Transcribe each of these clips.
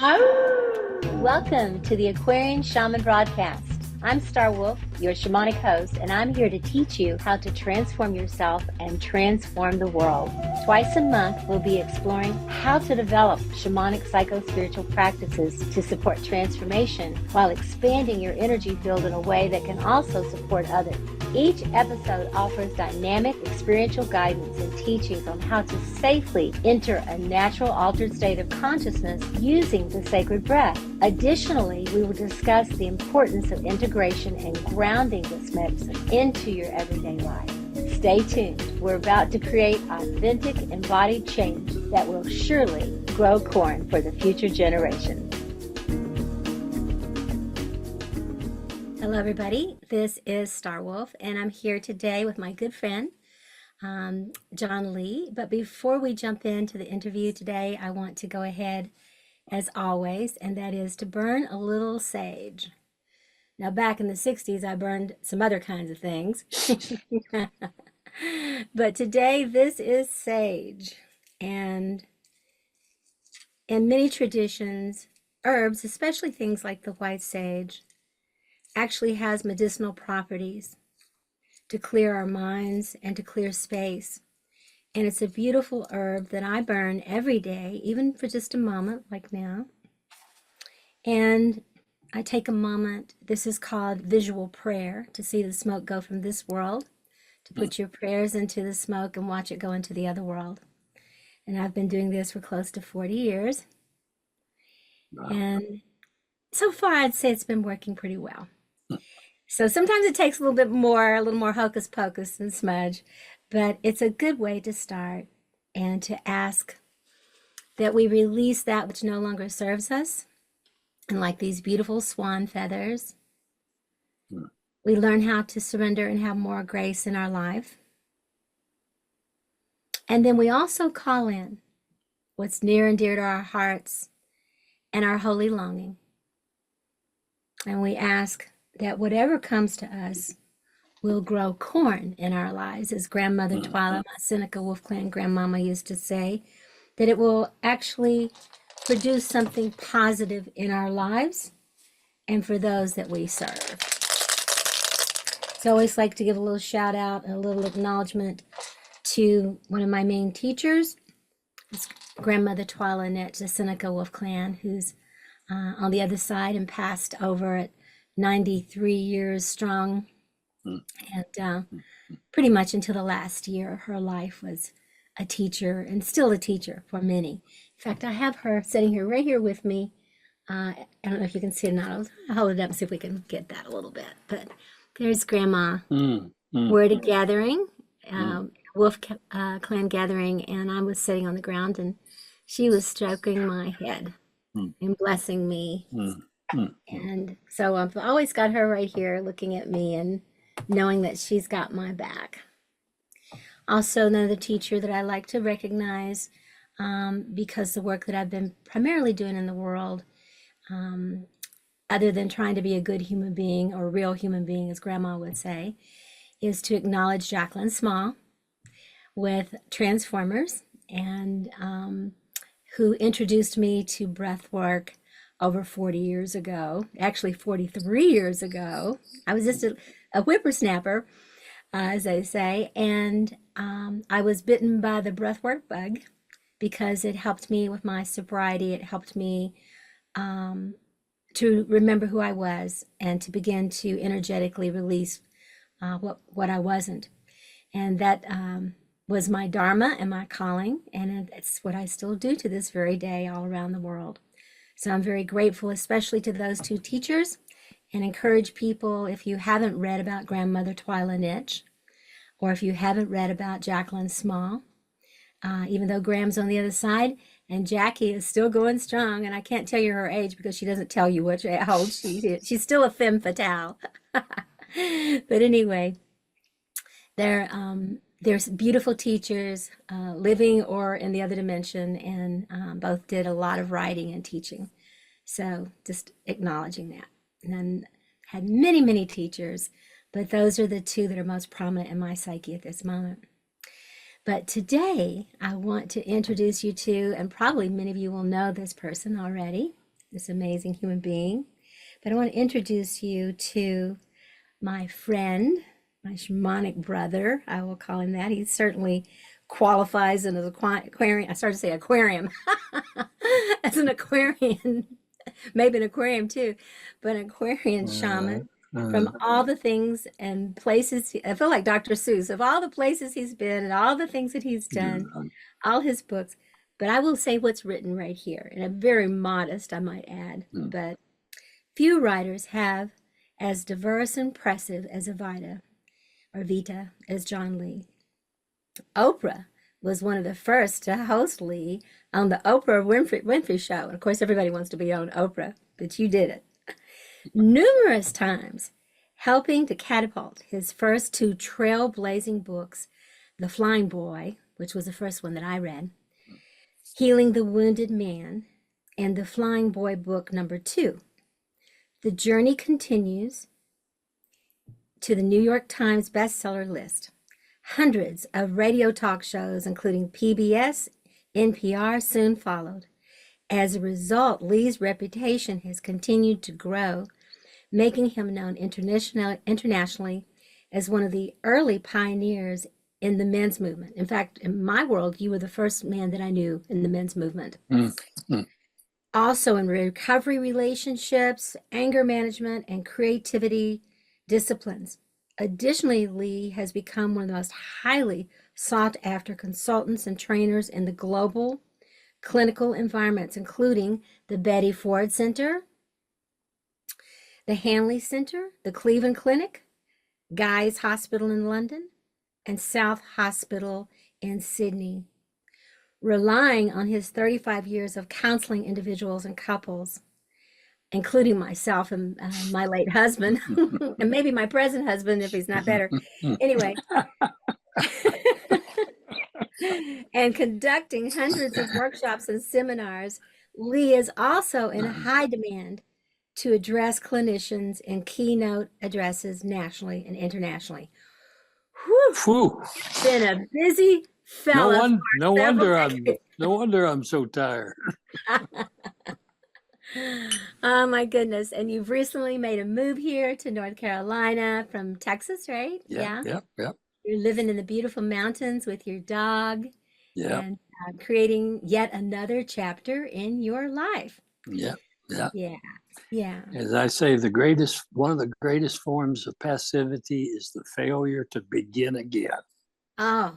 Oh, Welcome to the Aquarian Shaman Broadcast. I'm Star Wolf, your shamanic host, and I'm here to teach you how to transform yourself and transform the world. Twice a month, we'll be exploring how to develop shamanic psycho-spiritual practices to support transformation while expanding your energy field in a way that can also support others. Each episode offers dynamic experiential guidance and teachings on how to safely enter a natural altered state of consciousness using the sacred breath. Additionally, we will discuss the importance of integration and grounding this medicine into your everyday life. Stay tuned. We're about to create authentic embodied change that will surely grow corn for the future generations. Hello, everybody. This is Star Wolf, and I'm here today with my good friend, John Lee. But before we jump into the interview today, I want to go ahead, as always, and that is to burn a little sage. Now, back in the 60s, I burned some other kinds of things. But today, this is sage. And in many traditions, herbs, especially things like the white sage, actually has medicinal properties to clear our minds and to clear space. And it's a beautiful herb that I burn every day, even for just a moment, like now. And I take a moment, this is called visual prayer, to see the smoke go from this world, to put your prayers into the smoke and watch it go into the other world. And I've been doing this for close to 40 years. wow. And so far, I'd say it's been working pretty well. So sometimes it takes a little more hocus pocus and smudge, but it's a good way to start and to ask that we release that which no longer serves us. And like these beautiful swan feathers, we learn how to surrender and have more grace in our life. And then we also call in what's near and dear to our hearts and our holy longing. And we ask that whatever comes to us will grow corn in our lives, as Grandmother Twyla, my Seneca Wolf Clan grandmama, used to say, that it will actually produce something positive in our lives and for those that we serve. So I always like to give a little shout out, a little acknowledgement to one of my main teachers, it's Grandmother Twyla Annette, the Seneca Wolf Clan, who's on the other side and passed over at 93 years strong. And pretty much until the last year, her life was a teacher and still a teacher for many. In fact, I have her sitting here right here with me. I don't know if you can see it or not. I'll hold it up and see if we can get that a little bit. But there's Grandma. We're at a gathering, Wolf Clan gathering, and I was sitting on the ground and she was stroking my head and blessing me. And so I've always got her right here looking at me and knowing that she's got my back. Also, another teacher that I like to recognize because the work that I've been primarily doing in the world, other than trying to be a good human being or a real human being, as Grandma would say, is to acknowledge Jacqueline Small with Transformers, and who introduced me to breath work over 40 years ago, actually 43 years ago. I was just a whippersnapper, as they say, and I was bitten by the breathwork bug because it helped me with my sobriety. It helped me to remember who I was and to begin to energetically release what I wasn't. And that was my dharma and my calling, and it's what I still do to this very day all around the world. So I'm very grateful, especially to those two teachers, and encourage people, if you haven't read about Grandmother Twyla Nitsch, or if you haven't read about Jacqueline Small, even though Graham's on the other side, and Jackie is still going strong, and I can't tell you her age because she doesn't tell you how old she is. She's still a femme fatale. But anyway, there's beautiful teachers living or in the other dimension, and both did a lot of writing and teaching. So just acknowledging that. And then had many, many teachers, but those are the two that are most prominent in my psyche at this moment. But today I want to introduce you to, and probably many of you will know this person already, this amazing human being. But I want to introduce you to my friend, my shamanic brother. I will call him that. He certainly qualifies in as aquarium. I started to say aquarium as an aquarian, maybe an aquarium too, but an Aquarian Uh, shaman uh, from all the things and places. I feel like Dr. Seuss of all the places he's been and all the things that he's done, uh, all his books. But I will say what's written right here, and I'm very modest, I might add. mm, But few writers have as diverse and impressive as Evita or Vita as John Lee. Oprah was one of the first to host Lee on the Winfrey Show. And of course, everybody wants to be on Oprah, but you did it numerous times, helping to catapult his first two trailblazing books, The Flying Boy, which was the first one that I read, Healing the Wounded Man, and The Flying Boy book number 2. The journey continues to the New York Times bestseller list. Hundreds of radio talk shows, including PBS, NPR, soon followed. As a result, Lee's reputation has continued to grow, making him known internationally as one of the early pioneers in the men's movement. In fact, in my world, you were the first man that I knew in the men's movement. mm, mm. Also in recovery relationships, anger management, and creativity disciplines. Additionally, Lee has become one of the most highly sought after consultants and trainers in the global clinical environments, including the Betty Ford Center, the Hanley Center, the Cleveland Clinic, Guy's Hospital in London, and South Hospital in Sydney. Relying on his 35 years of counseling individuals and couples, including myself and my late husband, and maybe my present husband if he's not better. Anyway, and conducting hundreds of workshops and seminars, Lee is also in high demand to address clinicians in keynote addresses nationally and internationally. Whew, Phew. been a busy fella for No several wonder decades. no wonder I'm so tired. Oh my goodness. And you've recently made a move here to North Carolina from Texas, right? Yep, Yeah. yep, yep, You're living in the beautiful mountains with your dog yep, and creating yet another chapter in your life. yep, yep. Yeah. Yeah. As I say, one of the greatest forms of passivity is the failure to begin again. Oh,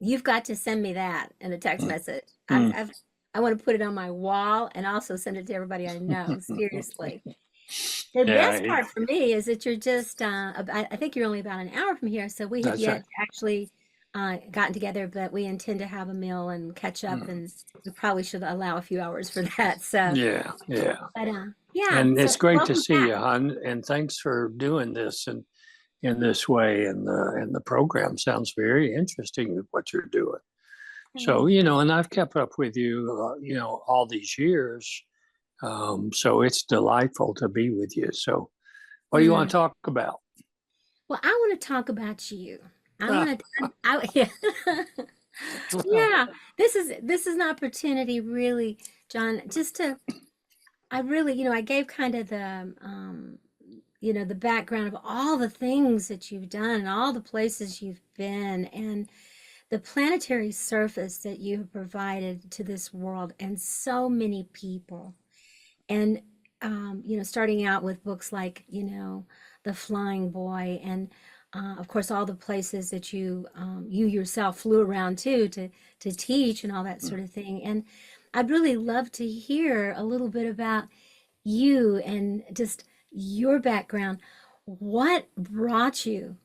you've got to send me that in a text Mm, message. mm. I want to put it on my wall and also send it to everybody I know. Seriously. The Yeah, best part for me is that you're just, I think you're only about an hour from here, so we have that's right. yet actually gotten together, but we intend to have a meal and catch up, Mm. and we probably should allow a few hours for that. So, Yeah, yeah. but yeah, And so it's great to welcome see back. you, hon. And thanks for doing this and in this way. And the program sounds very interesting what you're doing. So, Thanks. and I've kept up with you, all these years. So it's delightful to be with you. So what do you want Mm. to talk about? Well, I want to talk about you. I Ah, want to, yeah. Yeah, this is an opportunity really, John, just to I really, I gave kind of the background of all the things that you've done and all the places you've been and the planetary surface that you have provided to this world and so many people. And starting out with books like, The Flying Boy and of course all the places that you yourself flew around to teach and all that sort of thing. And I'd really love to hear a little bit about you and just your background. What brought you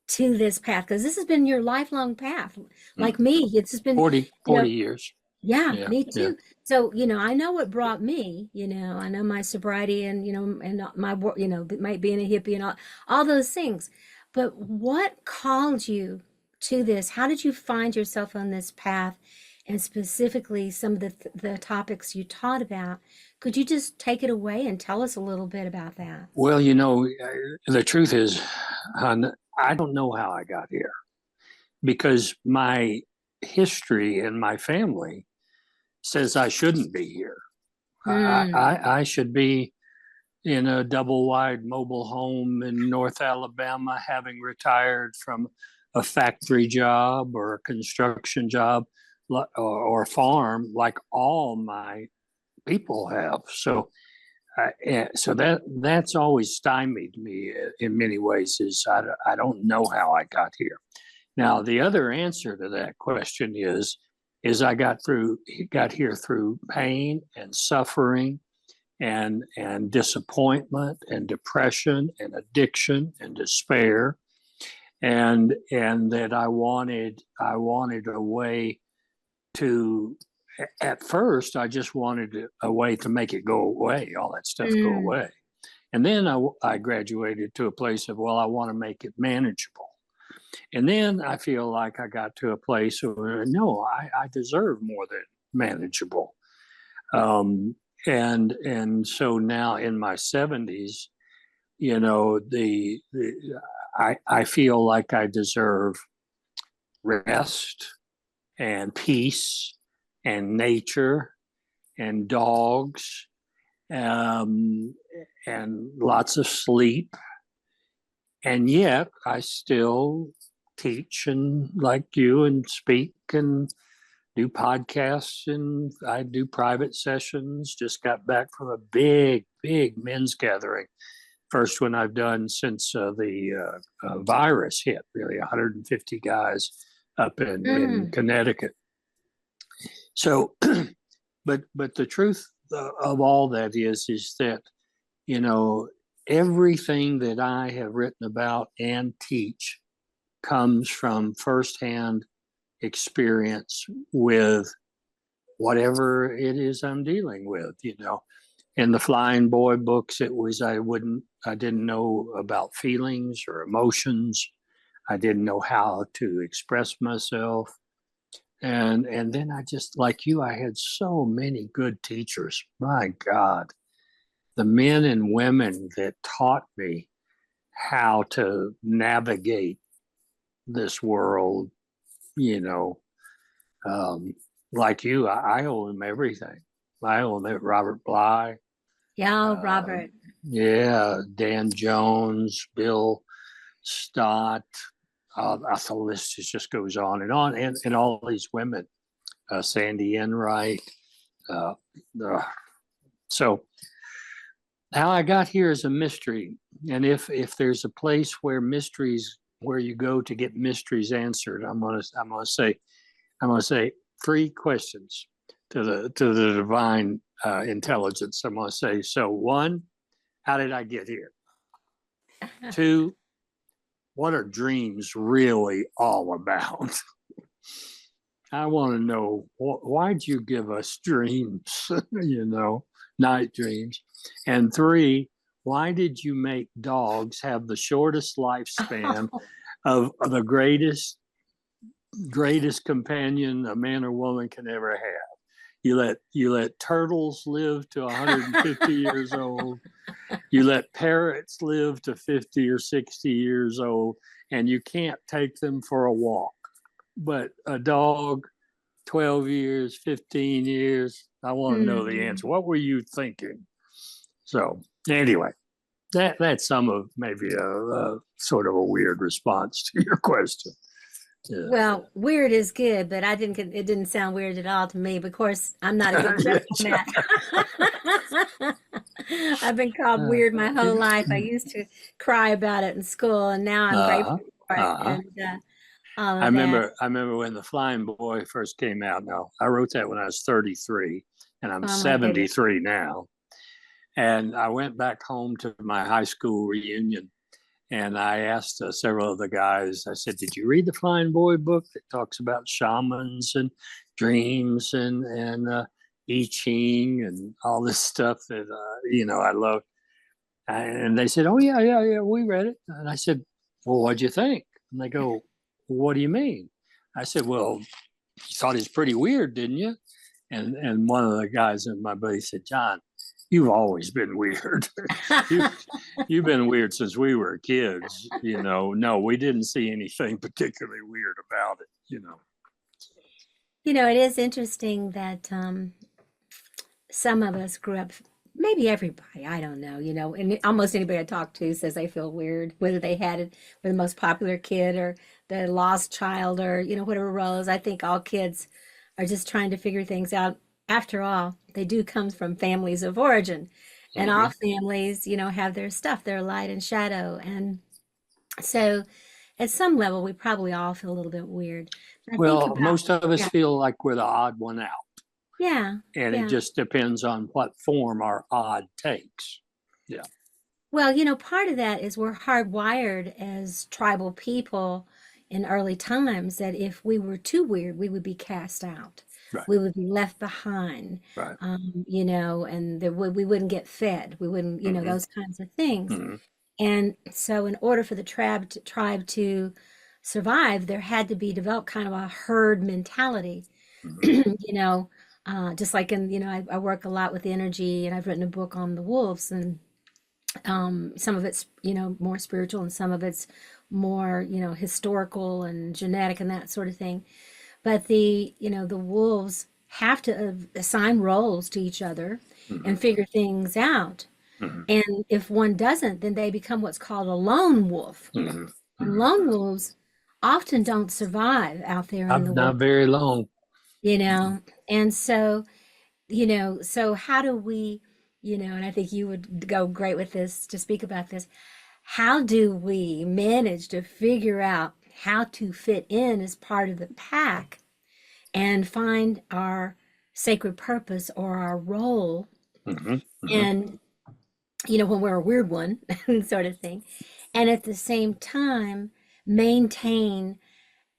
to this path? Because this has been your lifelong path. mm, Like me, it's just been, 40, you know, 40 years. yeah, Yeah, me yeah. too. So, I know what brought me, I know my sobriety and, and my work, might being a hippie and all those things. But what called you to this? How did you find yourself on this path? And specifically some of the topics you taught about. Could you just take it away and tell us a little bit about that? Well, the truth is, hon, I don't know how I got here because my history and my family says I shouldn't be here. Mm. I should be in a double wide mobile home in North Alabama, having retired from a factory job or a construction job or farm like all my people have. So, so that's always stymied me in many ways. Is I don't know how I got here. Now, the other answer to that question is I got here through pain and suffering and disappointment and depression and addiction and despair, and that I wanted a way to. At first I just wanted a way to make it go away, all that stuff go Mm. away, and then I graduated to a place of, well, I want to make it manageable, and then I feel like I got to a place where no, I deserve more than manageable. um, and so now in my 70s, I feel like I deserve rest and peace and nature and dogs, um, and lots of sleep. And yet I still teach and like you and speak and do podcasts, and I do private sessions. Just got back from a big men's gathering. First one I've done since the virus hit, really 150 guys up in Mm. Connecticut. So, but the truth of all that is that, you know, everything that I have written about and teach comes from firsthand experience with whatever it is I'm dealing with. In the Flying Boy books, it was I didn't know about feelings or emotions. I didn't know how to express myself. And then I just, like you, I had so many good teachers. My God, the men and women that taught me how to navigate this world, you know, um, like you, I owe him everything. I owe him Robert Bly, Yeah, um, Robert. yeah, Dan Jones, Bill Stott. The list just goes on, and all these women, Sandy Enright. Uh, uh, so how I got here is a mystery, and if there's a place where you go to get mysteries answered, I'm gonna say three questions to the divine intelligence. I'm gonna say, so one, how did I get here? Two, what are dreams really all about? I want to know, why'd you give us dreams? Night dreams. And three, why did you make dogs have the shortest lifespan Oh, of the greatest companion a man or woman can ever have? You let turtles live to 150 years old. You let parrots live to 50 or 60 years old, and you can't take them for a walk. But a dog, 12 years, 15 years, I want to know the mm. answer. What were you thinking? So, anyway, that's some of maybe a sort of a weird response to your question. Yeah. Well, weird is good, but it didn't sound weird at all to me. But of course, I'm not a good judge on that. I've been called weird my whole life. I used to cry about it in school, and now I'm uh-huh. grateful for it Uh-huh. and all I of that. remember I remember when the Flying Boy first came out. Now, I wrote that when I was 33, and I'm Oh my goodness. 73 now. And I went back home to my high school reunion, and I asked several of the guys, I said, did you read the Flying Boy book that talks about shamans and dreams and I Ching and all this stuff that, I love? And they said, oh, yeah, yeah, yeah, we read it. And I said, well, what'd you think? And they go, what do you mean? I said, well, you thought it's pretty weird, didn't you? And one of the guys in my buddy said, John, you've always been weird. you, you've been weird since we were kids. No, we didn't see anything particularly weird about it. It is interesting that some of us grew up, maybe everybody, I don't know, and almost anybody I talk to says they feel weird, whether they had it with the most popular kid or the lost child or, whatever roles. I think all kids are just trying to figure things out. After all, they do come from families of origin, and all Mhm. families, have their stuff, their light and shadow. And so at some level, we probably all feel a little bit weird. I think Well, about, most of us yeah, feel like we're the odd one out, yeah, and it yeah. just depends on what form our odd takes. Yeah. Well, part of that is we're hardwired as tribal people in early times that if we were too weird, we would be cast out. Right. We would be left behind, Right. and we wouldn't get fed. We wouldn't, Hmm. those kinds of things. Hmm. And so, in order for the tribe to survive, there had to be developed kind of a herd mentality, Hmm. you know, just like I work a lot with energy, and I've written a book on the wolves, and some of it's more spiritual and some of it's more historical and genetic and that sort of thing. But the wolves have to assign roles to each other Hmm. and figure things out, Hmm. and if one doesn't, then they become what's called a lone wolf. Hmm. And Hmm. lone wolves often don't survive out there in the Not world, very long. you Mhm. know and so so how do we, and I think you would go great with this to speak about this. How do we manage to figure out how to fit in as part of the pack and find our sacred purpose or our role? Hmm. Hmm. And, when we're a weird one, sort of thing. And at the same time, maintain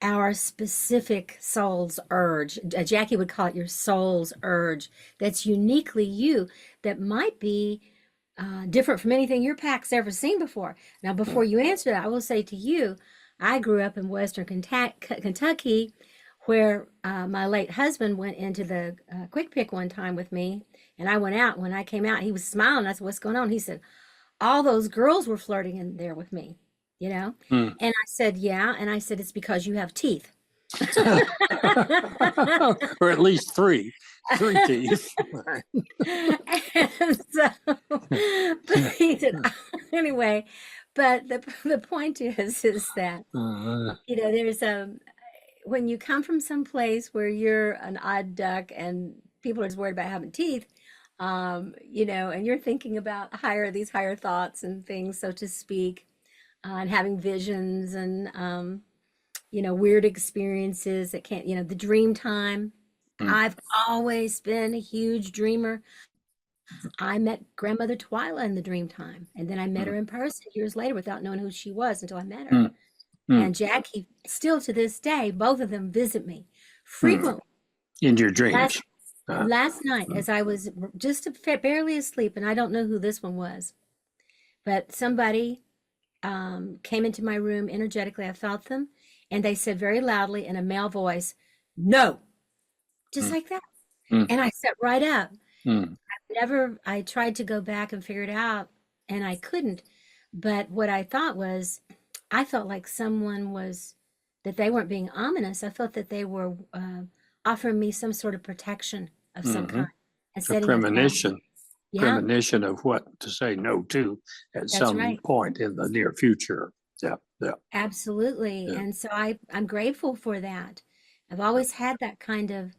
our specific soul's urge. Jackie would call it your soul's urge that's uniquely you, that might be different from anything your pack's ever seen before. Now, before you answer that, I will say to you, I grew up in Western Kentucky, where my late husband went into the quick pick one time with me, and I went out. When I came out, he was smiling. I said, "What's going on?" He said, "All those girls were flirting in there with me, you know?" Hmm. And I said, "Yeah." And I said, "It's because you have teeth." Or at least three teeth. And so, but he said, anyway, but the point is that, Uh, there's when you come from some place where you're an odd duck and people are just worried about having teeth, and you're thinking about these higher thoughts and things, so to speak, and having visions and, weird experiences that can't, the dream time. hmm. I've always been a huge dreamer. I met grandmother Twyla in the dream time, and then I met Hmm. her in person years later without knowing who she was until I met her. Hmm. Hmm. And Jackie, still to this day, both of them visit me Hmm. frequently. In your Last dreams. Uh, last night, hmm. as I was just barely asleep, and I don't know who this one was, but somebody came into my room energetically. I felt them, and they said very loudly in a male voice, "No," just Hmm. like that. Hmm. And I sat right up. Hmm. I tried to go back and figure it out, and I couldn't. But what I thought was, I felt like that they weren't being ominous. I felt that they were offering me some sort of protection of some Hmm. kind and A setting a ground. premonition. Yeah, Premonition of what to say no to at that's some right. point in the near future. Yeah. Yeah. Absolutely. Yeah. And so I'm grateful for that. I've always had that kind of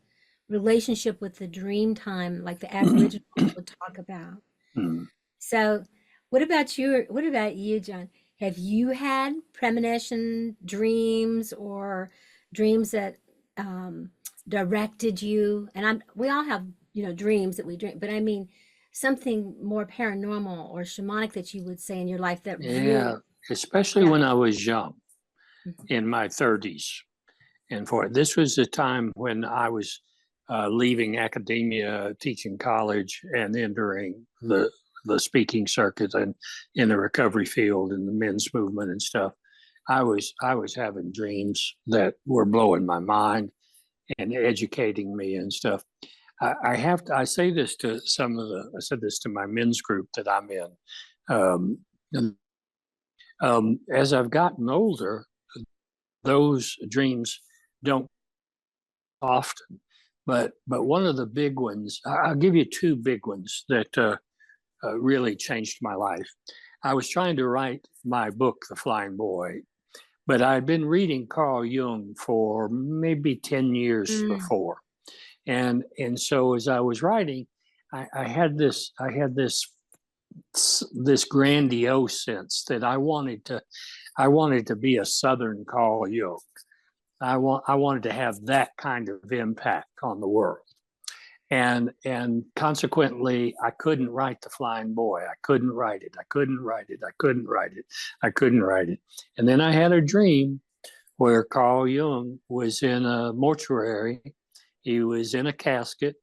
relationship with the dream time, like the Aboriginals would talk about. Hmm. So, what about you, John? Have you had premonition dreams or dreams that um, directed you? And we all have, dreams that we dream, but I mean something more paranormal or shamanic that you would say in your life that really, Yeah. Especially yeah. when I was young, Mhm. in my 30s. And for this was the time when I was leaving academia, teaching college, and entering the speaking circuit and in the recovery field and the men's movement and stuff. I was having dreams that were blowing my mind and educating me and stuff. I say this to I said this to my men's group that I'm in. Um, as I've gotten older, those dreams don't often, but one of the big ones, I'll give you two big ones that really changed my life. I was trying to write my book, The Flying Boy, but I'd been reading Carl Jung for maybe 10 years Mm. before. And so as I was writing, I had this grandiose sense that I wanted to be a Southern Carl Jung. I wanted to have that kind of impact on the world. And consequently, I couldn't write The Flying Boy. I couldn't write it. I couldn't write it. I couldn't write it. I couldn't write it. And then I had a dream where Carl Jung was in a mortuary. He was in a casket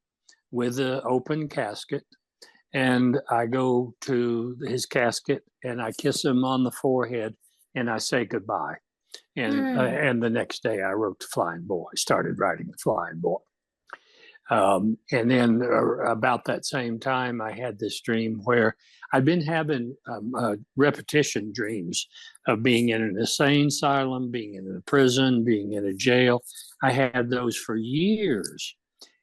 with an open casket. And I go to his casket and I kiss him on the forehead and I say goodbye. And the next day I wrote The Flying Boy, started writing The Flying Boy. And then about that same time, I had this dream where I'd been having repetition dreams of being in an insane asylum, being in a prison, being in a jail. I had those for years.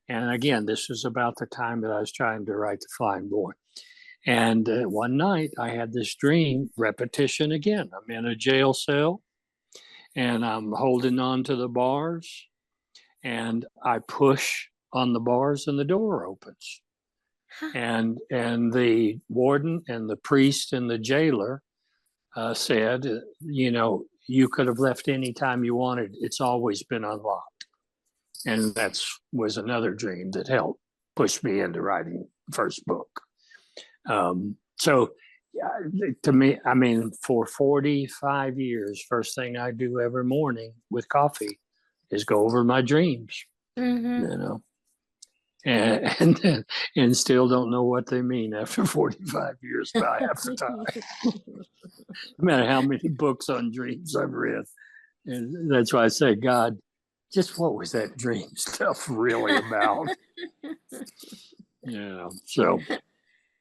And again, this was about the time that I was trying to write The Flying Boy. And one night I had this dream, repetition again. I'm in a jail cell and I'm holding on to the bars and I push on the bars and the door opens. And the warden and the priest and the jailer said, you could have left any time you wanted. It's always been unlocked. And that was another dream that helped push me into writing the first book. So to me, I mean, for 45 years, first thing I do every morning with coffee is go over my dreams, and still don't know what they mean after 45 years by half the time. No matter how many books on dreams I've read. And that's why I say, God, just what was that dream stuff really about? So.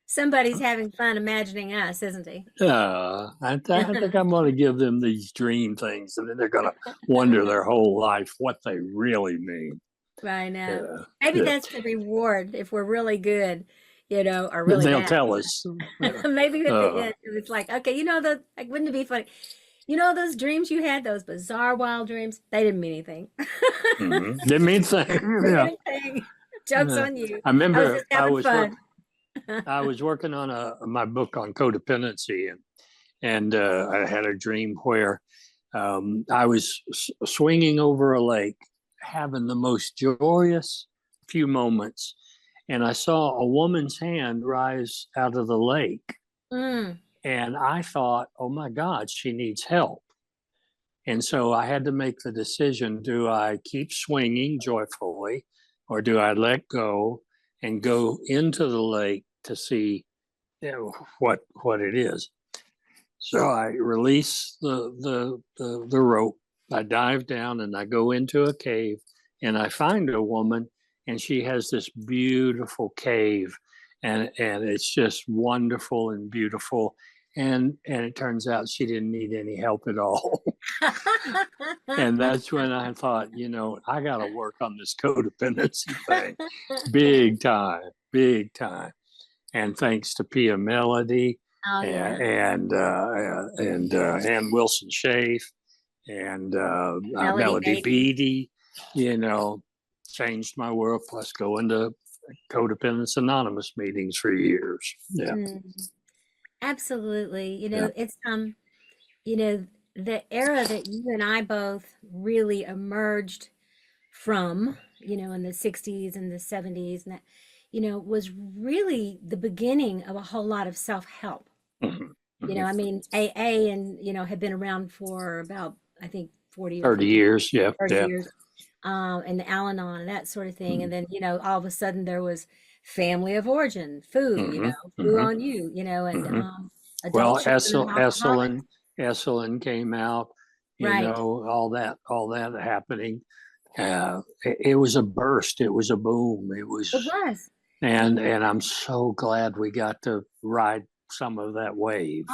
Somebody's having fun imagining us, isn't he? I think I'm going to give them these dream things, and then they're going to wonder their whole life what they really mean. I know. Maybe that's the reward if we're really good, or really they'll bad. Tell us. Maybe at the end, it's like, okay, wouldn't it be funny? Those dreams you had, those bizarre, wild dreams, they didn't mean anything. Didn't mean anything. Joke's on you. I remember I was working on my book on codependency, and I had a dream where I was swinging over a lake, having the most joyous few moments, and I saw a woman's hand rise out of the lake. And I thought, oh my God, she needs help. And so I had to make the decision, do I keep swinging joyfully or do I let go and go into the lake to see what it is? So I release the rope, I dive down and I go into a cave and I find a woman and she has this beautiful cave and it's just wonderful and beautiful. And it turns out she didn't need any help at all. And that's when I thought, I got to work on this codependency thing. Big time. And thanks to Pia Melody and Ann Wilson Schaaf and Melody Beattie, changed my world, plus going to Codependence Anonymous meetings for years. Yeah. Absolutely. It's the era that you and I both really emerged from, in the 60s and the 70s and that, was really the beginning of a whole lot of self-help. I mean, AA and, had been around for about, I think 30 years. Yeah. 30 years. And the Al-Anon and that sort of thing. And then, all of a sudden there was Family of Origin, Foo, Foo on You, and well, Esalen came out, all that happening. It was a burst. It was a boom. It was. And I'm so glad we got to ride some of that wave.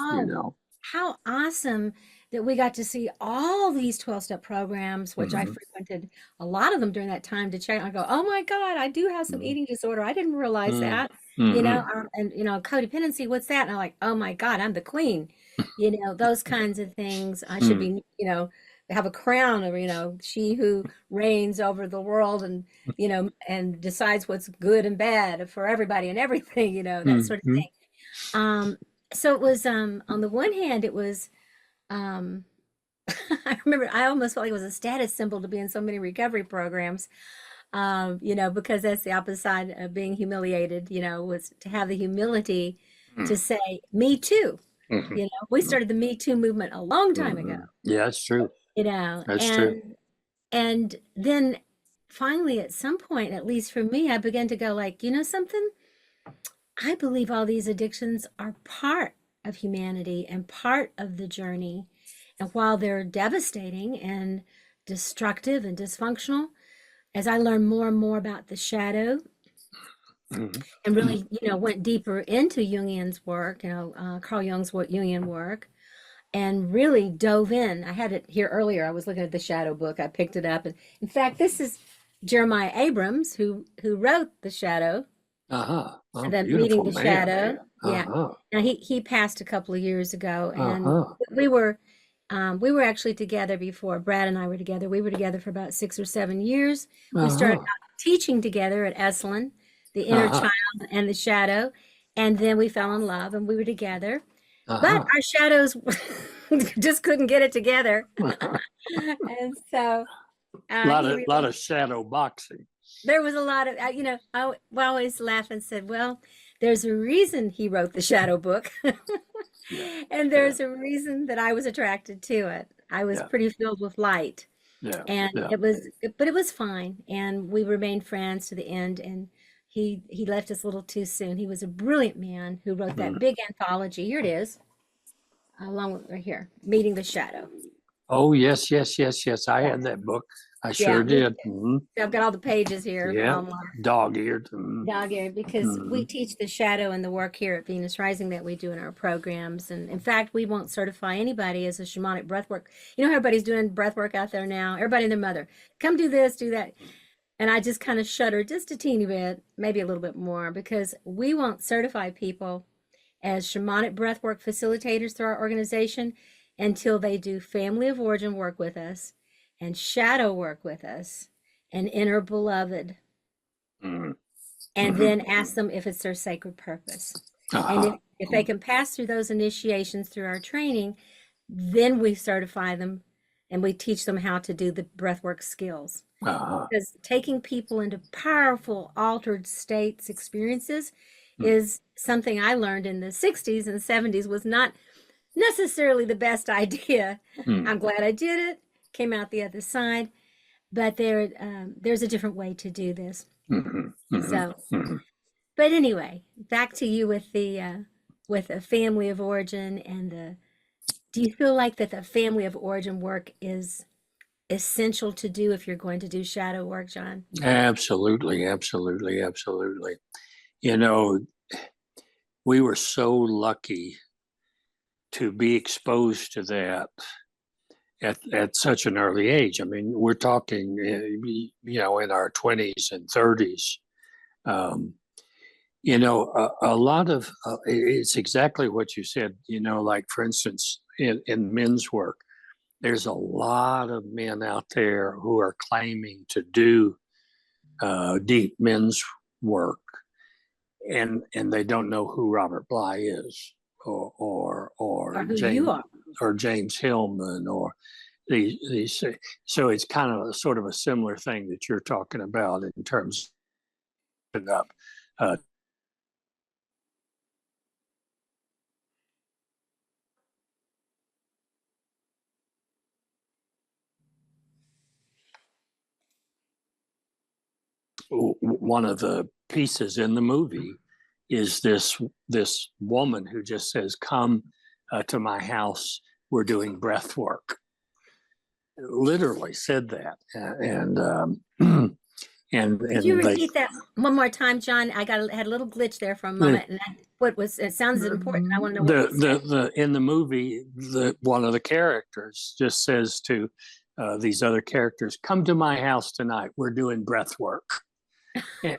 How awesome that we got to see all these 12-step programs, which I Mhm. frequented a lot of them during that time to check. I go, oh my God, I do have some Mhm. eating disorder. I didn't realize Mhm. that, Mhm. and, codependency, what's that? And I'm like, oh my God, I'm the queen, those kinds of things. I should Mhm. be, have a crown of, she who reigns over the world and, and decides what's good and bad for everybody and everything, that sort of Mhm. thing. So it was, on the one hand, it was, um, I remember I almost felt like it was a status symbol to be in so many recovery programs, because that's the opposite side of being humiliated, was to have the humility to say, me too. Mhm. We started the Me Too movement a long time ago, Mhm. Yeah, that's true. That's true. and then finally at some point, at least for me, I began to go like, something? I believe all these addictions are part of humanity and part of the journey. And while they're devastating and destructive and dysfunctional, as I learned more and more about the shadow Mhm. and really, went deeper into Jungian's work, Carl Jung's Jungian work, and really dove in. I had it here earlier. I was looking at the shadow book. I picked it up. And in fact, this is Jeremiah Abrams, who wrote The Shadow, Uh-huh. Oh, the Meeting beautiful the man. Shadow. Yeah. Uh-huh. Now he passed a couple of years ago, and Uh-huh. we were we were actually together before. Brad and I were together. We were together for about 6 or 7 years. We started Uh-huh. out teaching together at Esalen, the inner Uh-huh. child and the shadow, and then we fell in love and we were together. But Uh-huh. our shadows just couldn't get it together, and so he Lot really of shadow boxing. there was a lot of, we always laugh and said, well, there's a reason he wrote the Shadow book. Yeah. And Yeah. there's a reason that I was attracted to it. I was Yeah. pretty filled with light. Yeah. And Yeah. but it was fine. And we remained friends to the end. And he left us a little too soon. He was a brilliant man who wrote that Mhm. big anthology. Here it is, along with right here, Meeting the Shadow. Oh, yes, yes, yes, yes. I had that book. I Yeah, sure me did. too. I've got all the pages here Yeah. online. Dog-eared. Mhm. Dog-eared, because we Mhm. teach the shadow and the work here at Venus Rising that we do in our programs. And in fact, we won't certify anybody as a shamanic breath work. Everybody's doing breath work out there now. Everybody and their mother, come do this, do that. And I just kind of shudder just a teeny bit, maybe a little bit more, because we won't certify people as shamanic breathwork facilitators through our organization until they do family of origin work with us and shadow work with us and inner beloved, Mhm. and Mhm. then ask them if it's their sacred purpose. And Uh-huh. if they can pass through those initiations through our training, then we certify them and we teach them how to do the breathwork skills. Uh-huh. Because taking people into powerful altered states experiences Mhm. is something I learned in the 60s and 70s was not necessarily the best idea. Mhm. I'm glad I did it, came out the other side, but there's a different way to do this. Mhm. Mhm. So, Mhm. but anyway, back to you with the family of origin and the. Do you feel like that the family of origin work is essential to do if you're going to do shadow work, John? Absolutely, absolutely, absolutely. You know, we were so lucky to be exposed to that at such an early age. I mean, we're talking, in our 20s and 30s. Um, a lot of it's exactly what you said. Like for instance, in men's work, there's a lot of men out there who are claiming to do deep men's work, and they don't know who Robert Bly is, or Or who you are? James Hillman, or these. So it's kind of sort of a similar thing that you're talking about in terms of up. Uh, One of the pieces in the movie is this woman who just says, "Come to my house. We're doing breath work." Literally said that, and Could you they repeat that one more time, John? Had a little glitch there for a the moment, and it sounds important. I want to know what you said. the in the movie, the one of the characters just says to these other characters, "Come to my house tonight. We're doing breath work." I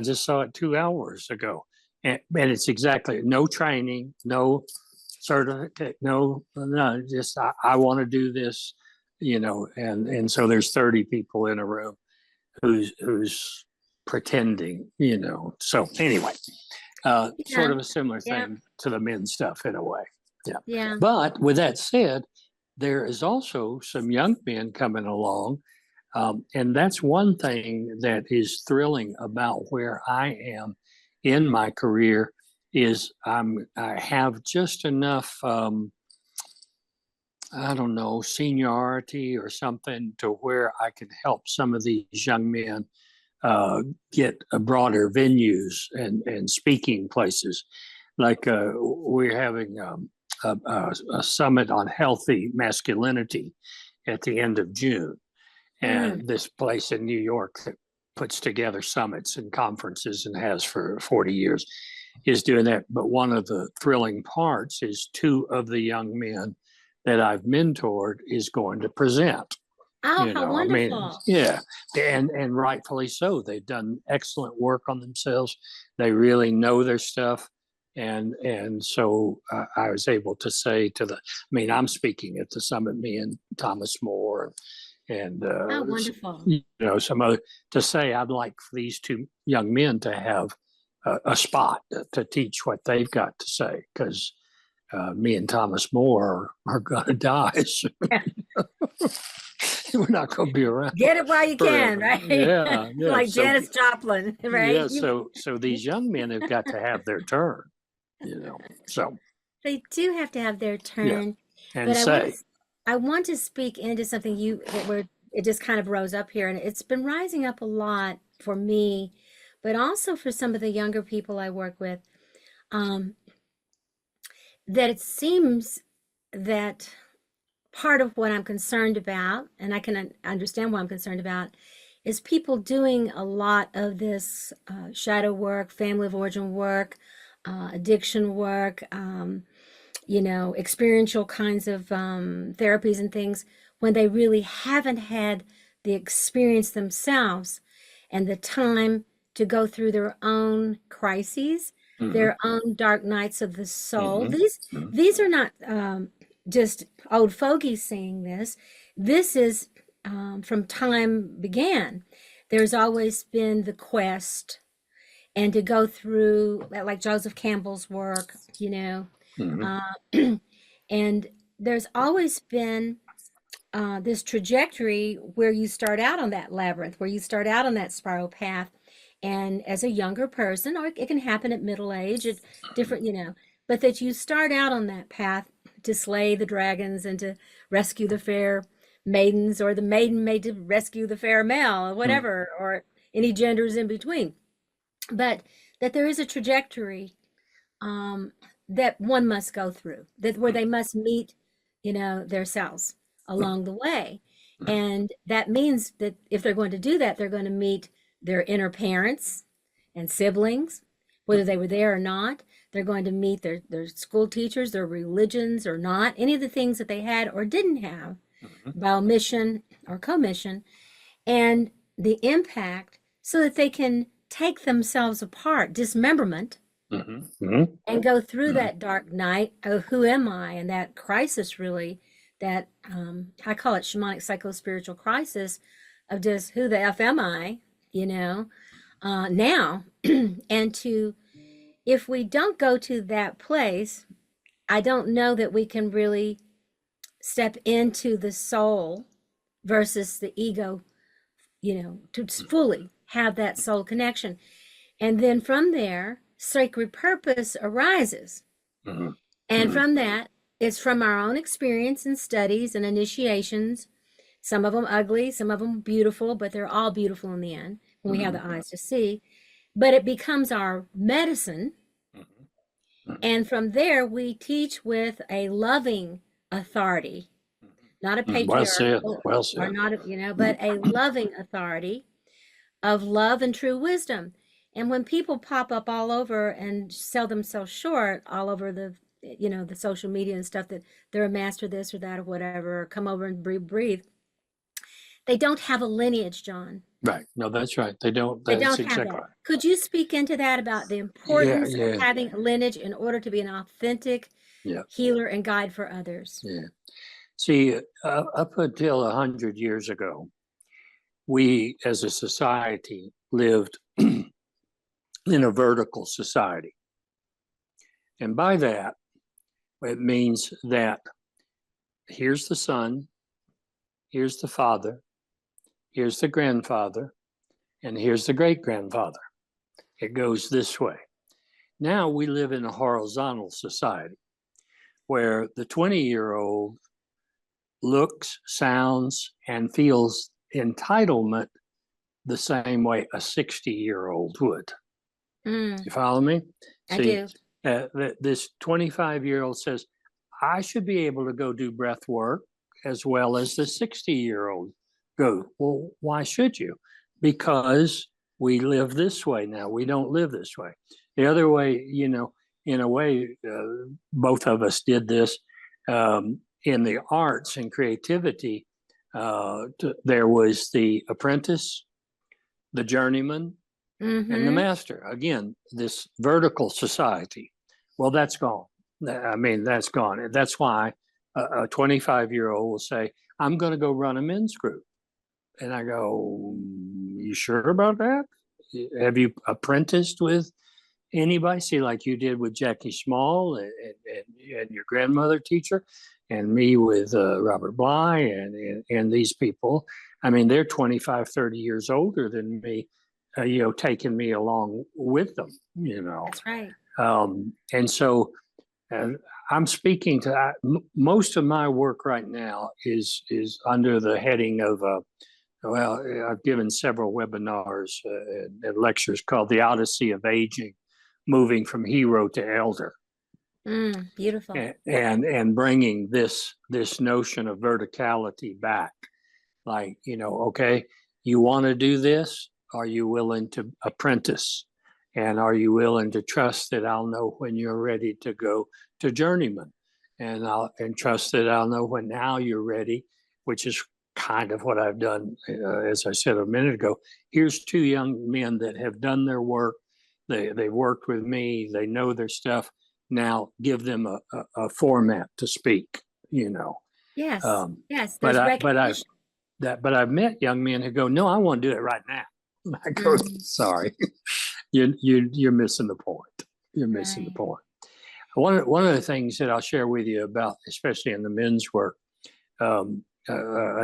just saw it 2 hours ago, and it's exactly no training, no certificate, no, just I want to do this, and so there's 30 people in a room who's pretending, So anyway, Yeah, sort of a similar yeah, thing to the men stuff in a way. Yeah. yeah. But with that said, there is also some young men coming along. And that's one thing that is thrilling about where I am in my career is I have just enough I don't know, seniority or something to where I can help some of these young men get broader venues and speaking places. Like we're having a summit on healthy masculinity at the end of June. Mm. And this place in New York that puts together summits and conferences and has for 40 years is doing that. But one of the thrilling parts is two of the young men that I've mentored is going to present. Oh, how I mean, wonderful. yeah, and rightfully so. They've done excellent work on themselves. They really know their stuff, and so I was able to say to I mean, I'm speaking at the summit, me and Thomas More, and How wonderful. some other to say I'd like for these two young men to have a spot to teach what they've got to say because me and Thomas More are going to die soon. We're not going to be around. Get it while you can, forever. right? Yeah, yeah. Like So, Janis Joplin, right? yeah, so these young men have got to have their turn, So They do have to have their yeah, turn, and but say, I want to speak into something it just kind of rose up here, and it's been rising up a lot for me, but also for some of the younger people I work with, um, that it seems that part of what I'm concerned about, and I can understand what I'm concerned about, is people doing a lot of this shadow work, family of origin work, addiction work, experiential kinds of therapies and things when they really haven't had the experience themselves and the time to go through their own crises, mm-hmm, their own dark nights of the soul. mm-hmm, These are not just old fogies saying this. This is from time began. There's always been the quest and to go through like Joseph Campbell's work, mm-hmm, and there's always been this trajectory where you start out on that labyrinth, where you start out on that spiral path. And as a younger person, or it can happen at middle age, at different, but that you start out on that path to slay the dragons and to rescue the fair maidens, or the maiden made to rescue the fair male, or whatever, or any genders in between. But that there is a trajectory that one must go through, that where they must meet, their selves along the way. And that means that if they're going to do that, they're going to meet their inner parents and siblings, whether they were there or not. They're going to meet their school teachers, their religions or not, any of the things that they had or didn't have by omission or commission, and the impact so that they can take themselves apart, dismemberment, and go through that dark night of who am I, and that crisis really, that I call it shamanic psycho-spiritual crisis of just who the F am I, now. And if we don't go to that place, I don't know that we can really step into the soul versus the ego, to fully have that soul connection. And then from there, sacred purpose arises. And from that, it's from our own experience and studies and initiations, some of them ugly, some of them beautiful, but they're all beautiful in the end when we have the eyes to see. But it becomes our medicine. And from there, we teach with a loving authority, not a Well said. patriarchal, Well or said. not, but a loving authority of love and true wisdom. And when people pop up all over and sell themselves short all over the social media and stuff, that they're a master this or that or whatever, or come over and breathe, they don't have a lineage, John. Right. No, that's right. They don't. They That's don't have exactly that. right. Could you speak into that about the Yeah. importance of Yeah. having a lineage in order to be an authentic Yeah. healer and guide for others? Yeah. See, up until 100 years ago, we as a society lived in a vertical society. And by that, it means that here's the son, here's the father, here's the grandfather, and here's the great grandfather. It goes this way. Now we live in a horizontal society where the 20-year-old looks, sounds, and feels entitlement the same way a 60-year-old would. Mm, You follow me? I See, do. this 25-year-old says, I should be able to go do breath work as well as the 60-year-old go. Well, why should you? Because we live this way now. We don't live this way. The other way, in a way, both of us did this in the arts and creativity. There was the apprentice, the journeyman, and the Mm-hmm. master. Again, this vertical society. Well, that's gone. I mean, that's gone. That's why a 25-year-old will say, I'm going to go run a men's group. And I go, you sure about that? Have you apprenticed with anybody? See, like you did with Jackie Small and your grandmother teacher, and me with Robert Bly and these people. I mean, they're 25, 30 years older than me, taking me along with them, That's right. And so I'm speaking to most of my work right now is under the heading of well, I've given several webinars and lectures called The Odyssey of Aging, moving from hero to elder, Beautiful. and bringing this notion of verticality back. Like, okay, you want to do this? Are you willing to apprentice? And are you willing to trust that I'll know when you're ready to go to journeyman? And trust that I'll know when now you're ready, which is kind of what I've done. As I said a minute ago, here's two young men that have done their work. They've worked with me. They know their stuff. Now give them a format to speak, Yes. Yes. But There's I've recognition. met young men who go, no, I want to do it right now. I go, Mhm. sorry, you're missing the point. You're missing the Right. point. One of the things that I'll share with you about, especially in the men's work, an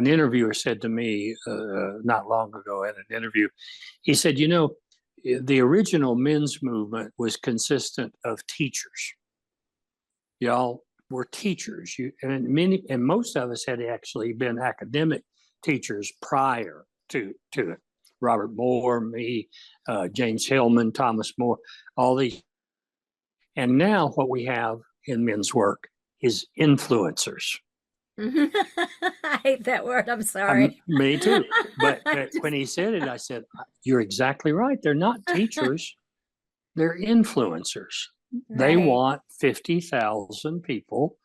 interviewer said to me not long ago in an interview, he said, the original men's movement was consistent of teachers. Y'all were teachers. And most of us had actually been academic teachers prior to it. Robert Moore, me, James Hillman, Thomas More, all these. And now what we have in men's work is influencers. I hate that word. I'm sorry. Me too. But when he said it, I said, you're exactly right. They're not teachers. They're influencers. They Right. want 50,000 people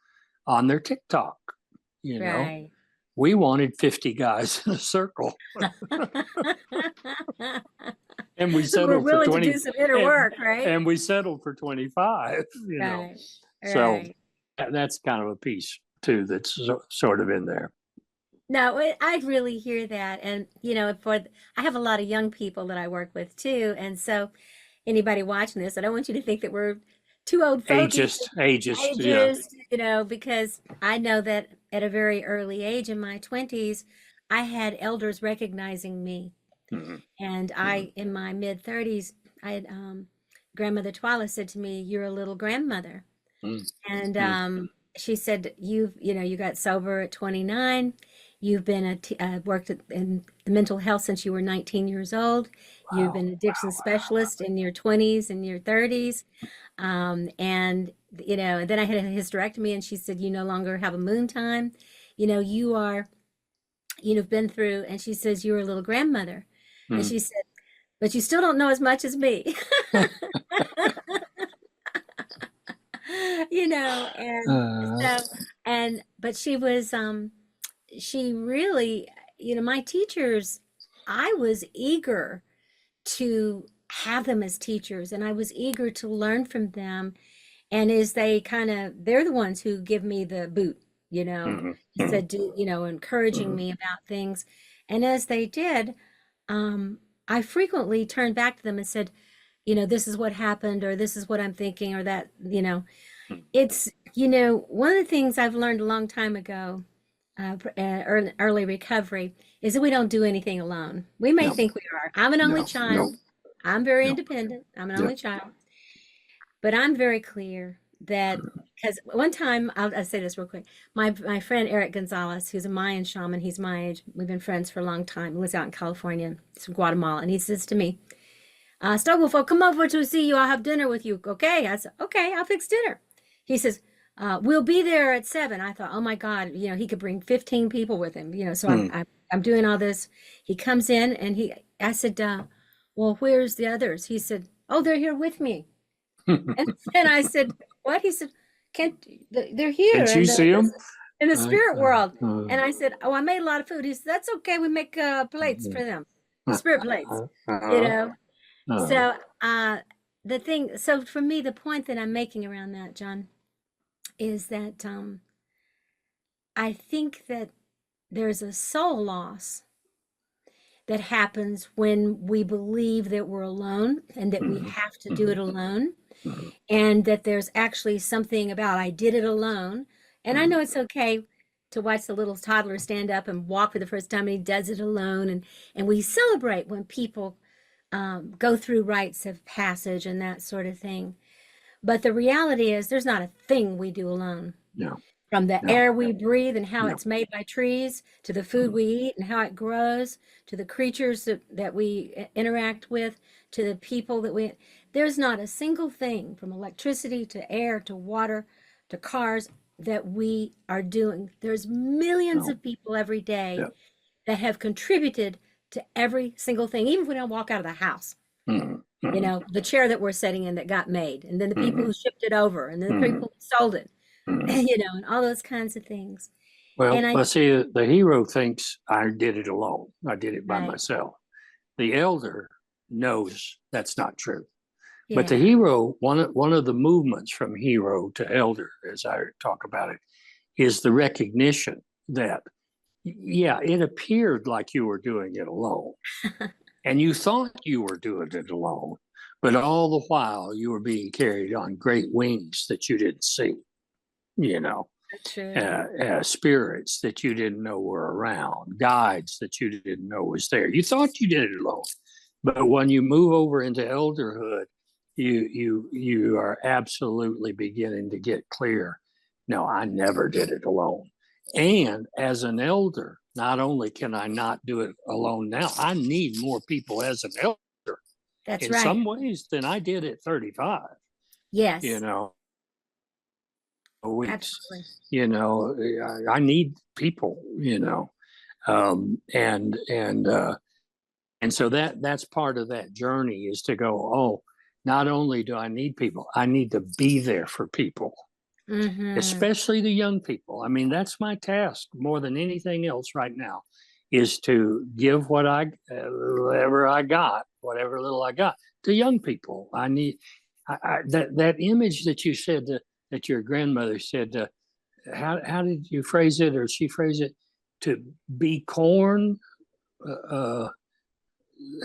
on their TikTok. Right. We wanted 50 guys in a circle. And we We're settled for willing to 20 do some inner work, right? and we settled for 25, Right. So Right. that's kind of a piece too that's sort of in there. No, I really hear that. And, I have a lot of young people that I work with too. And so anybody watching this, I don't want you to think that we're too old fogies, Ageist, yeah. because I know that at a very early age in my 20s, I had elders recognizing me. Mm-hmm. And in my mid 30s, I had grandmother Twila said to me, "You're a little grandmother." Mm-hmm. And she said, you got sober at 29. You've been worked in the mental health since you were 19 years old. Wow. You've been an addiction specialist in your 20s and your 30s. And then I had a hysterectomy, and she said, you no longer have a moon time. You've been through, and she says, you're a little grandmother. And she said, but you still don't know as much as me. You know, and Uh, so, and but she really, you know, my teachers, I was eager to have them as teachers, and I was eager to learn from them. And as they kind of, they're the ones who give me the boot, you know, mhm, mhm, said, do, you know, encouraging mhm, me about things. And as they did, I frequently turned back to them and said, you know, this is what happened, or this is what I'm thinking, or that, you know, mhm. it's, you know, one of the things I've learned a long time ago, early recovery, is that we don't do anything alone. We may No, think we are. I'm an only no, no, child. I'm very no. independent. I'm an Yeah. only child. But I'm very clear that, because one time, I'll say this real quick. My friend Eric Gonzalez, who's a Mayan shaman, he's my age. We've been friends for a long time. He lives out in California. He's from Guatemala. And he says to me, Stogolfo, I'll come over to see you. I'll have dinner with you. Okay. I said, okay, I'll fix dinner. He says, we'll be there at 7. I thought, oh my God, you know, he could bring 15 people with him, you know, so Mm. I'm doing all this. He comes in and I said, well, where's the others? He said, oh, they're here with me. And I said, what? He said, can't, they're here Can't you see them? in the spirit world. Uh, And I said, oh, I made a lot of food. He said, that's okay. We make plates for them, spirit plates, you know? uh, So so for me, the point that I'm making around that, John, is that I think that there's a soul loss that happens when we believe that we're alone and that we mhm, have to do mhm, it alone, mhm, and that there's actually something about I did it alone. And I mhm. know it's okay to watch the little toddler stand up and walk for the first time, and he does it alone, and we celebrate when people go through rites of passage and that sort of thing. But the reality is, there's not a thing we do alone. No, From the no, air we breathe and how no. it's made by trees, to the food Mhm, we eat and how it grows, to the creatures that we interact with, to the people that there's not a single thing from electricity to air to water to cars that we are doing. There's millions no. of people every day Yeah. that have contributed to every single thing, even if we don't walk out of the house. Mhm, You mhm, know, the chair that we're sitting in that got made, and then the people mhm, who shipped it over, and then the mhm, people who sold it, mhm. you know, and all those kinds of things. And Well, see, the hero thinks I did it alone. I did it by right, myself. The elder knows that's not true. But the yeah, hero, one of the movements from hero to elder, as I talk about it, is the recognition that, yeah, it appeared like you were doing it alone, and you thought you were doing it alone, but all the while you were being carried on great wings that you didn't see, you know, that's true. spirits that you didn't know were around, guides that you didn't know was there. You thought you did it alone, but when you move over into elderhood, you are absolutely beginning to get clear. No, I never did it alone. And as an elder, not only can I not do it alone now, I need more people as an elder That's in right. some ways than I did at 35, you Yes, know, weeks. absolutely. You know, I need people, you know. Um, and and uh, and so that's part of that journey is to go, oh, not only do I need people, I need to be there for people, Mm-hmm. especially the young people. I mean, that's my task more than anything else right now, is to give whatever I got, whatever little I got, to young people. I need that image that you said that your grandmother said. How did you phrase it, or she phrase it? To be corn. Uh,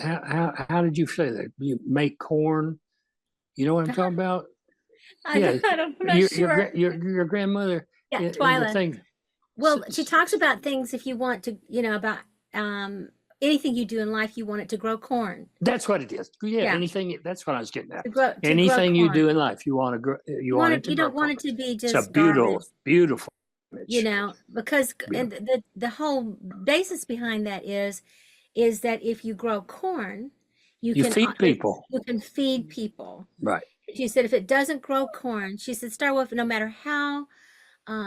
how did you say that? You make corn. You know what I'm talking about? Yeah, I'm not sure. your grandmother Yeah, in the Twyla. thing. Well, she talks about things, if you want to, you know, about um anything you do in life, you want it to grow corn. That's what it is. Yeah, Yeah, anything. That's what I was getting at. to grow Anything you do corn. in life, you want to grow. You You want want it it, to you grow don't want corn. it to be It's a just beautiful, garbage, beautiful you image. know, because and Beautiful. the whole basis behind that is that if you grow corn, you You can feed people, you can feed people. right? She said if it doesn't grow corn, she said start with, no matter how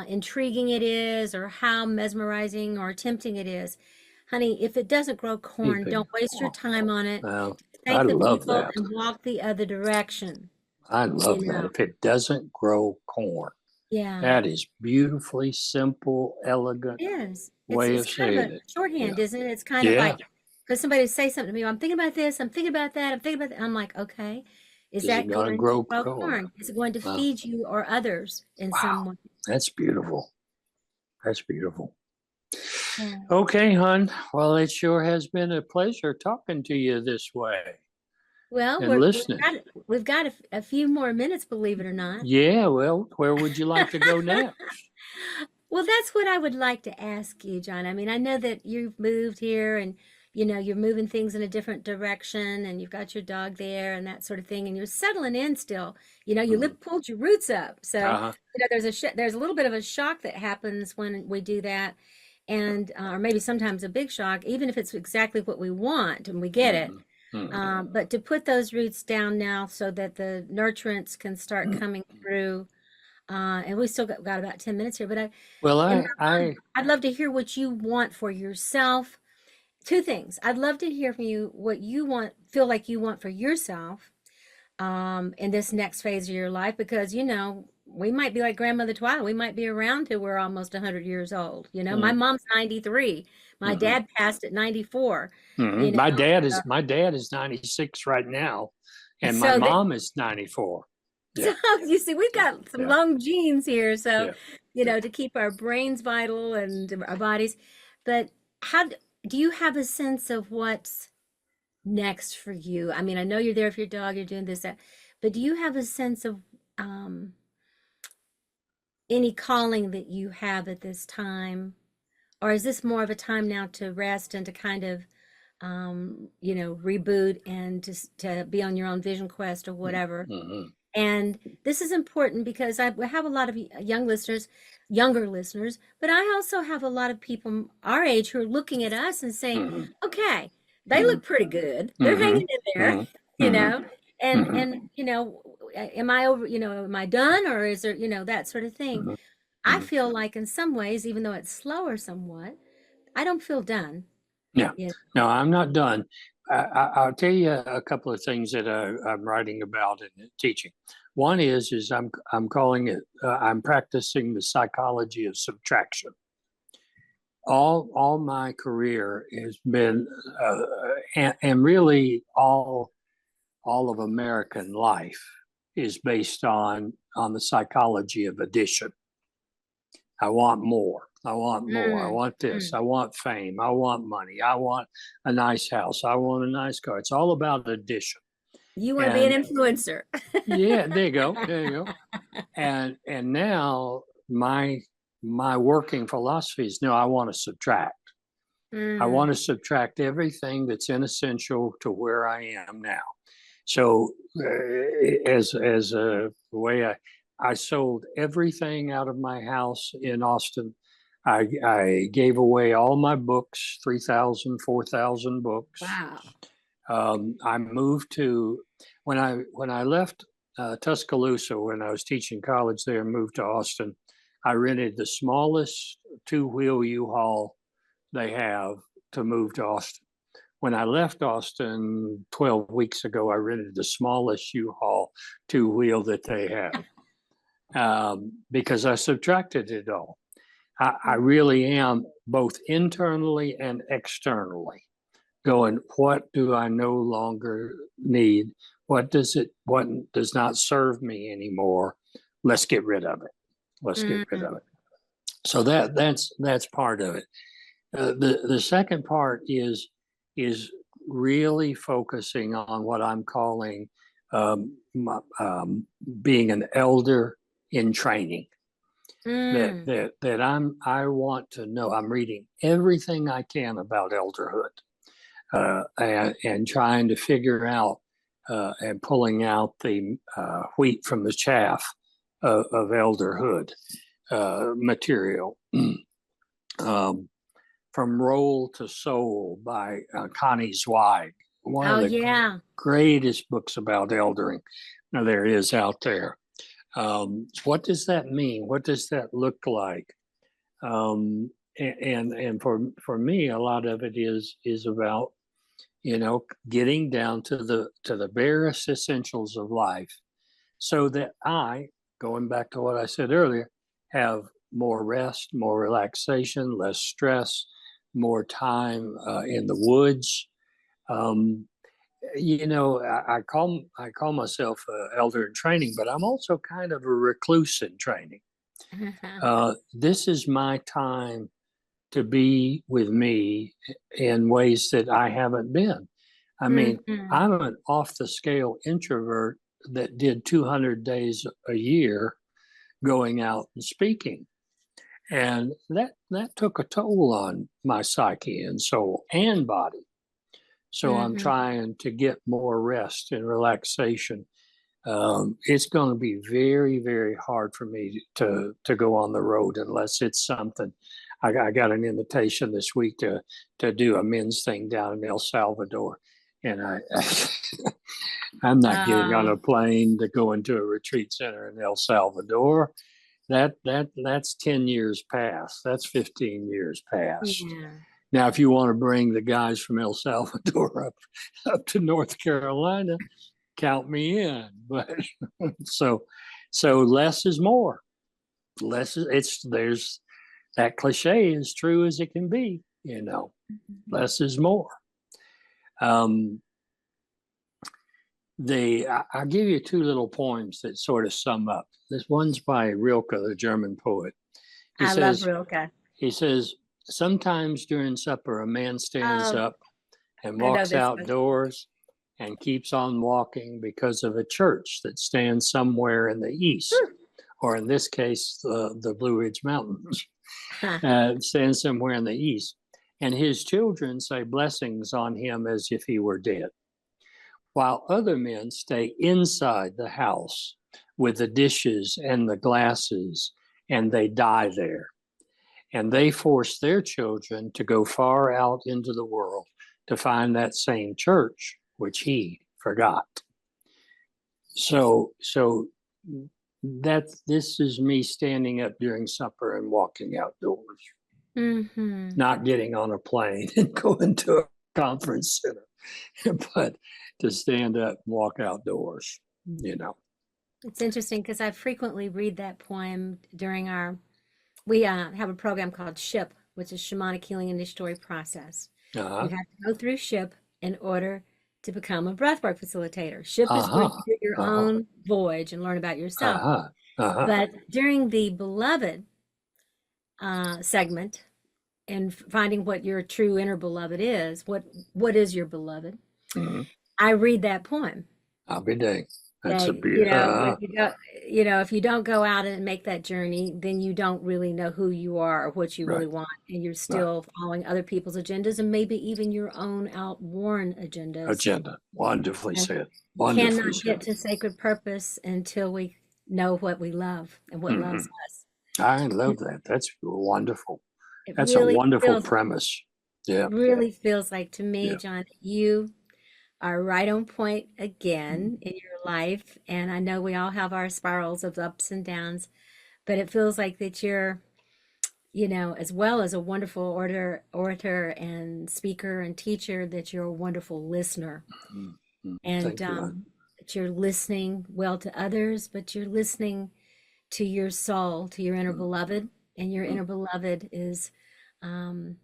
intriguing it is or how mesmerizing or tempting it is, honey, if it doesn't grow corn, keeping don't waste your corn. time on it. Well, I Thank the love people that. and walk the other direction. I You love that. know, If it doesn't grow corn, yeah, that is beautifully simple, elegant it is. way It's of kind of saying a it. Yeah. shorthand, isn't it? It's kind of Yeah. like because somebody say something to me, I'm thinking about this, I'm thinking about that, I'm thinking about that. I'm like, okay, is Is it that going to going to grow grow corn? corn? Is it going to Wow. feed you or others in some way? That's beautiful. That's beautiful. Yeah. Okay, hon. Well, it sure has been a pleasure talking to you this way Well, and listening. we've got a few more minutes, believe it or not. Yeah. Well, where would you like to go next? Well, that's what I would like to ask you, John. I mean, I know that you've moved here and you're moving things in a different direction and you've got your dog there and that sort of thing and you're settling in still. You Mhm. pulled your roots up. So, Uh-huh. there's a little bit of a shock that happens when we do that and or maybe sometimes a big shock even if it's exactly what we want and we get it. Mhm. Mhm. But to put those roots down now so that the nurturants can start coming through and we still got about 10 minutes here, but Well, in my I, mind, I'd love to hear what you want for yourself. Two things. I'd love to hear from you what you want, feel like you want for yourself in this next phase of your life, because, we might be like Grandmother Twilight. We might be around till we're almost 100 years old. My mm, mom's 93. My mhm. dad passed at 94, you Mhm. know. My dad is 96 right now, and my So that, mom is 94. so Yeah. you see, we've Yeah. got some Yeah. long genes here. So, Yeah. Yeah. to keep our brains vital and our bodies. But how do you have a sense of what's next for you? I mean, I know you're there for your dog, you're doing this, that, but do you have a sense of um, any calling that you have at this time? Or is this more of a time now to rest and to kind of, reboot and to be on your own vision quest or whatever? Mhm. And this is important because I have a lot of younger listeners, but I also have a lot of people our age who are looking at us and saying, Mhm. okay, they Mhm. look pretty good. They're hanging Mhm. in there, Mhm. you Mhm. know, and, Mhm. and, am I over, am I done or is there, that sort of thing. Mhm. I Mhm. feel like in some ways, even though it's slower somewhat, I don't feel done. Yeah. Yeah. No, I'm not done. I'll tell you a couple of things that I'm writing about and teaching. One is I'm calling it I'm practicing the psychology of subtraction. All my career has been and really all of American life is based on the psychology of addition. I want more. I want more. I Mm, want this. mm. I want fame. I want money. I want a nice house. I want a nice car. It's all about addition. You want to be an And influencer. yeah, there you go. There you go. And now my working philosophy is no, I want to subtract. I want Mm, to subtract everything that's inessential to where I am now. So as a way I sold everything out of my house in Austin. I gave away all my books, 3,000, 4,000 books. wow. I moved to when I left Tuscaloosa when I was teaching college there and moved to Austin. I rented the smallest two-wheel U-Haul they have to move to Austin. When I left Austin 12 weeks ago, I rented the smallest U-Haul two-wheel that they have because I subtracted it all. I really am both internally and externally going, what do I no longer need? What does not serve me anymore? Let's get rid of it. Let's get rid Mm, of it. So that's part of it. The second part is really focusing on what I'm calling being an elder in training. mm. I want to know. I'm reading everything I can about elderhood and trying to figure out and pulling out the wheat from the chaff of elderhood material. um, from Roll to Soul by Connie Zweig, one of Oh, the yeah. greatest books about eldering there is out there. What does that mean? What does that look like? and for me, a lot of it is about, getting down to the barest essentials of life, so that I, going back to what I said earlier, have more rest, more relaxation, less stress, more time in the woods. Um, I call myself an elder in training, but I'm also kind of a recluse in training. This is my time to be with me in ways that I haven't been. I mean, Mhm. I'm an off the scale introvert that did 200 days a year going out and speaking. And that took a toll on my psyche and soul and body. So I'm Mhm. trying to get more rest and relaxation. It's going to be very, very hard for me to go on the road unless it's something. I got an invitation this week to do a men's thing down in El Salvador, and I'm not getting on Oh, a plane to go into a retreat center in El Salvador. That's 10 years past. That's 15 years past. yeah. Now, if you want to bring the guys from El Salvador up to North Carolina, count me in. But so so less is more. Less is it's there's that cliche is true as it can be, Mhm. less is more. Um, I'll give you two little poems that sort of sum up. This one's by Rilke, the German poet. He I love says, Rilke. he says, sometimes during supper, a man stands Oh, up and I know walks this one. outdoors and keeps on walking because of a church that stands somewhere in the east, Whew. or in this case, the Blue Ridge Mountains, Huh. stands somewhere in the east. And his children say blessings on him as if he were dead, while other men stay inside the house with the dishes and the glasses, and they die there. And they force their children to go far out into the world to find that same church, which he forgot. So this is me standing up during supper and walking outdoors, Mhm. not getting on a plane and going to a conference center, but to stand up and walk outdoors. It's interesting because I frequently read that poem during we have a program called SHIP, which is Shamanic Healing Initiatory Process. You Uh-huh. have to go through SHIP in order to become a breathwork facilitator. SHIP is where you Uh-huh. do your Uh-huh. own voyage and learn about yourself. Uh-huh. Uh-huh. But during the beloved segment and finding what your true inner beloved is, what is your beloved? Mm-hmm. I read that poem. I'll be dang. That's a That, be if you don't, if you don't go out and make that journey, then you don't really know who you are or what you really right. want, and you're Right. still following other people's agendas and maybe even your own outworn agendas. Agenda. Wonderfully And said. we Wonderfully cannot said. get to sacred purpose until we know what we love and what Mm-hmm. loves us. I love And that. That's wonderful. it That's a really wonderful feels, premise. Yeah. really feels like to me, Yeah. John, you are right on point again in your life. And I know we all have our spirals of ups and downs, but it feels like that you're, as well as a wonderful orator and speaker and teacher, that you're a wonderful listener. Mm-hmm. And Thank you. that you're listening well to others, but you're listening to your soul, to your inner beloved. And your inner beloved is, um,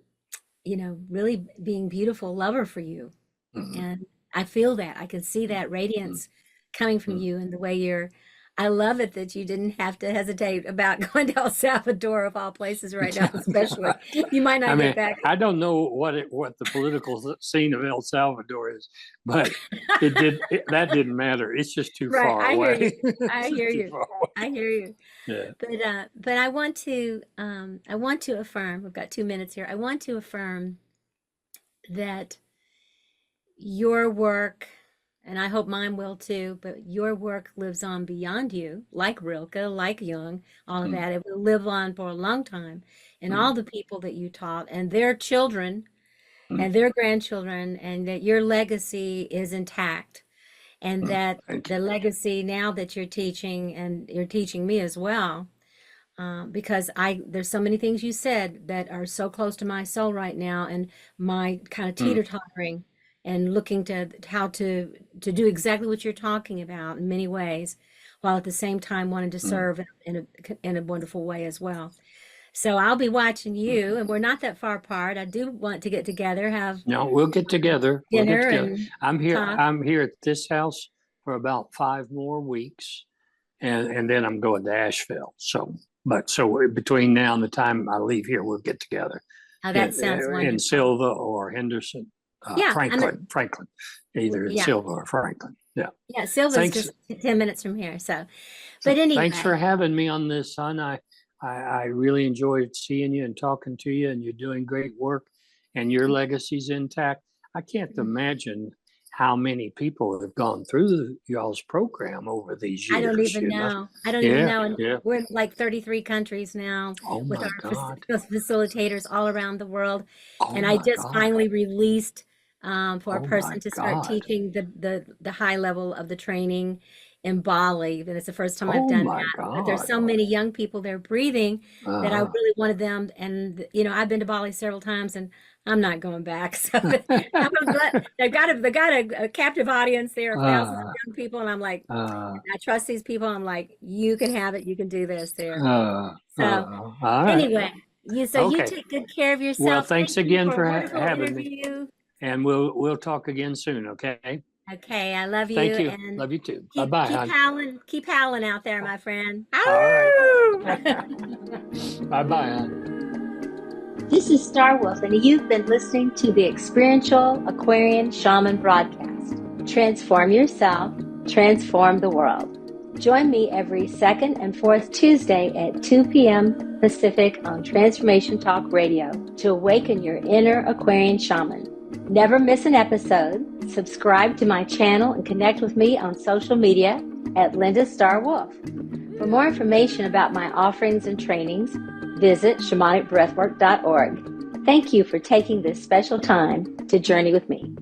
really being beautiful lover for you. Mm-hmm. And I feel that. I can see that radiance coming from you and the way I love it that you didn't have to hesitate about going to El Salvador of all places right now, especially. You might I not get mean, back. I don't know what the political scene of El Salvador is, but that didn't matter. It's just too Right. far I hear you. away. I It's hear just too you. far away. I hear you. Yeah. But I want to affirm, we've got 2 minutes here. I want to affirm that your work, and I hope mine will too, but your work lives on beyond you, like Rilke, like Jung, all of Mm-hmm. that. It will live on for a long time. And Mm-hmm. all the people that you taught and their children Mm-hmm. and their grandchildren, and that your legacy is intact. And that Thank you. the legacy now that you're teaching, and you're teaching me as well, because there's so many things you said that are so close to my soul right now, and my kind of Mm, teeter-tottering and looking to how to do exactly what you're talking about in many ways, while at the same time wanting to mm, serve in a wonderful way as well. So I'll be watching mm. you, and we're not that far apart. I do want to get together, have No, we'll get together. We'll get dinner together. and I'm here. talk. I'm here at this house for about 5 more weeks, and then I'm going to Asheville. So between now and the time I leave here, we'll get together Oh, that sounds in wonderful. Silva or Henderson, Yeah, Franklin, either in yeah, Silva or Franklin. Yeah. yeah. Silva's Thanks. just 10 minutes from here. So, but Thanks for anyway, having me on this, son. I really enjoyed seeing you and talking to you, and you're doing great work, and your legacy's intact. I can't imagine how many people have gone through y'all's program over these I don't years, even know. I don't even Yeah, know. And yeah. we're in like 33 countries now Oh with my our God. facilitators all around the world. Oh And I my just God. finally released for a Oh my person to start God. teaching the high level of the training in Bali. And it's the first time I've Oh done my that. But there's God. so many young people there breathing that I Uh, really wanted them. And I've been to Bali several times, and I'm not going back. So I'm glad they got a captive audience there of thousands of uh, young people, and I'm like, uh, I trust these people. I'm like, you can have it. You can do this there. So all right. anyway, you Okay. take good care of Well, yourself. thanks Thank you again for a for wonderful having me, interview. and we'll talk again soon. Okay. Okay, I love you, Thank you. and Love you too. Bye keep bye, keep hon. howling, keep howling out there, my friend. All right. Ow! Bye bye, hon. This is Star Wolf, and you've been listening to the Experiential Aquarian Shaman broadcast. Transform yourself, transform the world. Join me every second and fourth Tuesday at 2 p.m. Pacific on Transformation Talk Radio to awaken your inner Aquarian shaman. Never miss an episode. Subscribe to my channel and connect with me on social media at Linda Star Wolf. For more information about my offerings and trainings, visit shamanicbreathwork.org. Thank you for taking this special time to journey with me.